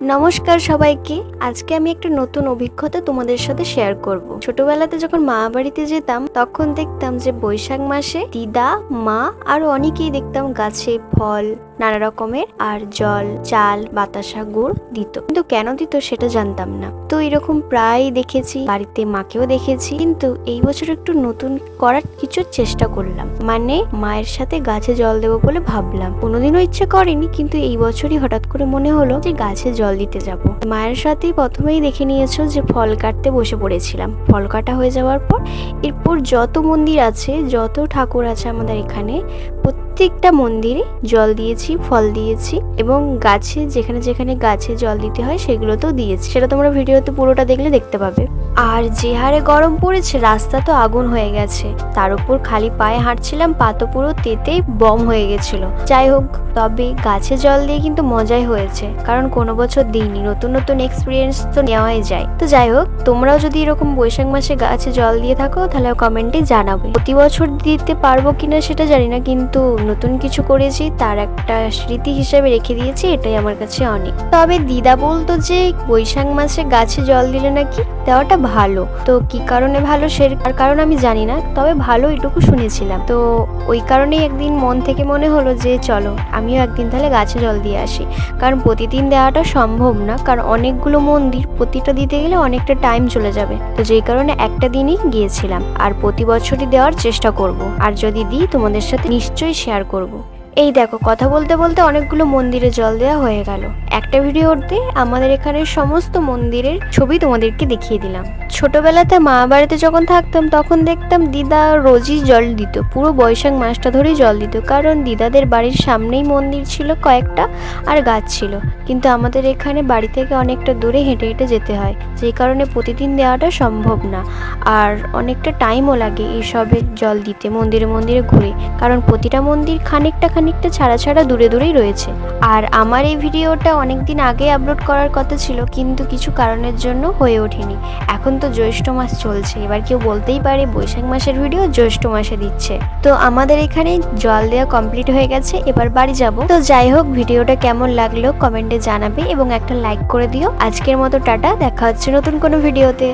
নমস্কার সবাইকে। আজকে আমি একটা নতুন অভিজ্ঞতা তোমাদের সাথে শেয়ার করব। ছোটবেলাতে যখন মা বাড়িতে যেতাম তখন দেখতাম যে বৈশাখ মাসে দিদা, মা আর অনেকেই দেখতাম গাছে ফল নানা রকমের আর জল, চাল, বাতাসা, গুড় দিত। কিন্তু কেন দিত সেটা জানতাম না। তো এরকম প্রায় দেখেছি, বাড়িতে মাকেও দেখেছি। কিন্তু এই বছর একটু নতুন করার কিছু চেষ্টা করলাম, মানে মায়ের সাথে গাছে জল দেবো বলে ভাবলাম। কোনোদিনও ইচ্ছে করেনি, কিন্তু এই বছরই হঠাৎ করে মনে হলো যে গাছে জল দিতে যাব। মায়ের সাথেই প্রথমেই দেখে নিয়েছো যে ফল কাটতে বসে পড়েছিলাম। ফল কাটা হয়ে যাওয়ার পর এরপর যত মন্দির আছে, যত ঠাকুর আছে আমাদের এখানে, প্রত্যেকটা মন্দিরে জল দিয়েছি, ফল দিয়েছি এবং গাছে যেখানে যেখানে গাছে জল দিতে হয় সেগুলোতেও দিয়েছি। সেটা তোমরা ভিডিওতে পুরোটা দেখলে দেখতে পাবে। আর যে হারে গরম পড়েছে, রাস্তা তো আগুন হয়ে গেছে, তার উপর খালি পায়ে হাঁটছিলাম, পা তো পুরো তেতেই বম হয়ে গেছিল। যাই হোক, তবে গাছে জল দিয়ে কিন্তু মজাই হয়েছে, কারণ কোনো বছর দিইনি। নতুন নতুন এক্সপিরিয়েন্স তো নেওয়াই যায়। তো যাই হোক, তোমরাও যদি এরকম বৈশাখ মাসে গাছে জল দিয়ে থাকো তাহলে কমেন্টে জানাবে। প্রতি বছর দিতে পারবো কিনা সেটা জানি না, কিন্তু নতুন কিছু করেছি তার একটা স্মৃতি হিসেবে রেখে দিয়েছি, এটাই আমার কাছে অনেক। তবে দিদা বলতো যে বৈশাখ মাসে গাছে জল দিলে নাকি দেওয়াটা ভালো। তো কি কারণে ভালো সে কারণ আমি জানি না, তবে ভালো এটুকু শুনেছিলাম। তো ওই কারণেই একদিন মন থেকে মনে হলো যে চলো আমিও একদিন তাহলে গাছে জল দিয়ে আসি। কারণ প্রতিদিন দেওয়াটা সম্ভব না, কারণ অনেকগুলো মন্দির, প্রতিটা দিতে গেলে অনেকটা টাইম চলে যাবে। তো যেই কারণে একটা দিনই গিয়েছিলাম, আর প্রতি বছরই দেওয়ার চেষ্টা করব। আর যদি দিই তোমাদের সাথে নিশ্চয়ই শেয়ার করব। এই দেখো, কথা বলতে বলতে অনেকগুলো মন্দিরে জল দেওয়া হয়ে গেল। একটা ভিডিওতে আমাদের এখানের সমস্ত মন্দিরের ছবি তোমাদেরকে দেখিয়ে দিলাম। ছোটবেলাতে মা বাড়িতে যখন থাকতাম তখন দেখতাম দিদা রোজই জল দিত, পুরো বৈশাখ মাসটা ধরেই জল দিত। কারণ দিদাদের বাড়ির সামনেই মন্দির ছিল কয়েকটা, আর গাছ ছিল। কিন্তু আমাদের এখানে বাড়ি থেকে অনেকটা দূরে হেঁটে হেঁটে যেতে হয়, যেই কারণে প্রতিদিন দেওয়াটা সম্ভব না। আর অনেকটা টাইমও লাগে এইসবে জল দিতে, মন্দিরে মন্দিরে ঘুরে। কারণ প্রতিটা মন্দির খানিকটা ছাড়া ছাড়া দূরে দূরেই রয়েছে। আর আমার এই ভিডিওটা অনেকদিন আগে আপলোড করার কথা ছিল, কিন্তু কিছু কারণের জন্য হয়ে ওঠেনি। এখন তো জ্যৈষ্ঠ মাস চলছে, এবার কেউ বলতেই পারে বৈশাখ মাসের ভিডিও জ্যৈষ্ঠ মাসে দিচ্ছে। তো আমাদের এখানে জল দেওয়া কমপ্লিট হয়ে গেছে, এবার বাড়ি যাব। তো যাই হোক, ভিডিওটা কেমন লাগলো কমেন্টে জানাবে এবং একটা লাইক করে দিও। আজকের মতো টাটা, দেখা হচ্ছে নতুন কোনো ভিডিওতে।